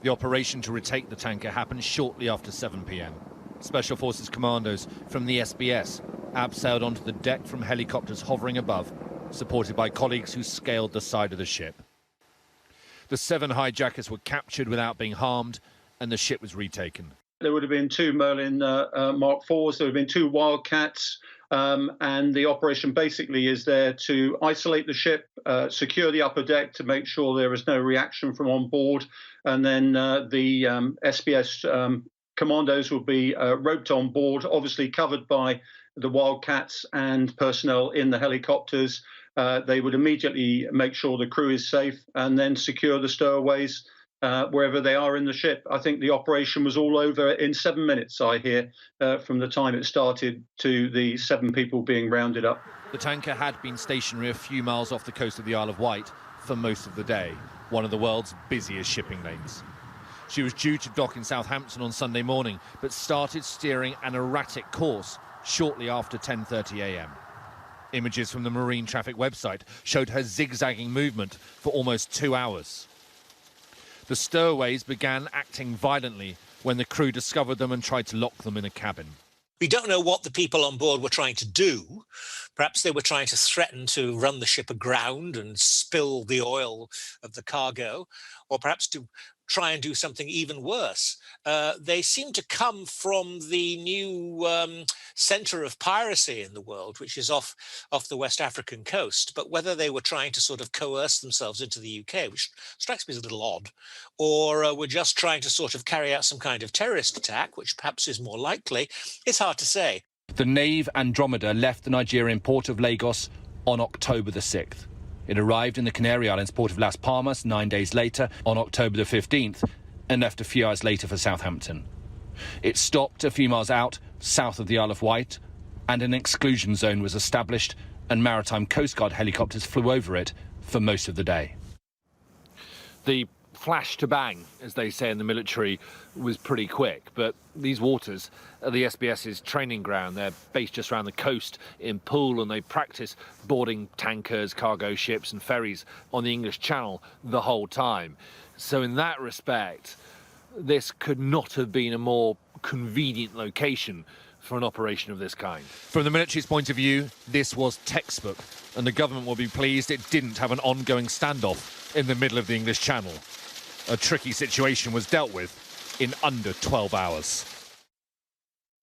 The operation to retake the tanker happened shortly after 7 p.m. Special Forces commandos from the SBS abseiled onto the deck from helicopters hovering above, supported by colleagues who scaled the side of the ship. The 7 hijackers were captured without being harmed, and the ship was retaken. There would have been 2 Merlin Mark IVs, there would have been 2 Wildcats, and the operation basically is there to isolate the ship, secure the upper deck to make sure there is no reaction from on board, and then the SBS commandos will be roped on board, obviously covered by the Wildcats and personnel in the helicopters. They would immediately make sure the crew is safe and then secure the stowaways wherever they are in the ship. I think the operation was all over in 7 minutes, I hear, from the time it started to the 7 people being rounded up. The tanker had been stationary a few miles off the coast of the Isle of Wight for most of the day, one of the world's busiest shipping lanes. She was due to dock in Southampton on Sunday morning, but started steering an erratic course shortly after 10:30 a.m. Images from the Marine Traffic website showed her zigzagging movement for almost 2 hours. The stowaways began acting violently when the crew discovered them and tried to lock them in a cabin. We don't know what the people on board were trying to do. Perhaps they were trying to threaten to run the ship aground and spill the oil of the cargo, or perhaps to try and do something even worse. They seem to come from the new centre of piracy in the world, which is off the West African coast. But whether they were trying to sort of coerce themselves into the UK, which strikes me as a little odd, or were just trying to sort of carry out some kind of terrorist attack, which perhaps is more likely, it's hard to say. The Nave Andromeda left the Nigerian port of Lagos on October the 6th. It arrived in the Canary Islands port of Las Palmas 9 days later, on October the 15th, and left a few hours later for Southampton. It stopped a few miles out, south of the Isle of Wight, and an exclusion zone was established, and Maritime Coast Guard helicopters flew over it for most of the day. The flash to bang, as they say in the military, was pretty quick, but these waters are the SBS's training ground. They're based just around the coast in Poole, and they practice boarding tankers, cargo ships and ferries on the English Channel the whole time. So in that respect, this could not have been a more convenient location for an operation of this kind. From the military's point of view, this was textbook, and the government will be pleased it didn't have an ongoing standoff in the middle of the English Channel. A tricky situation was dealt with in under 12 hours.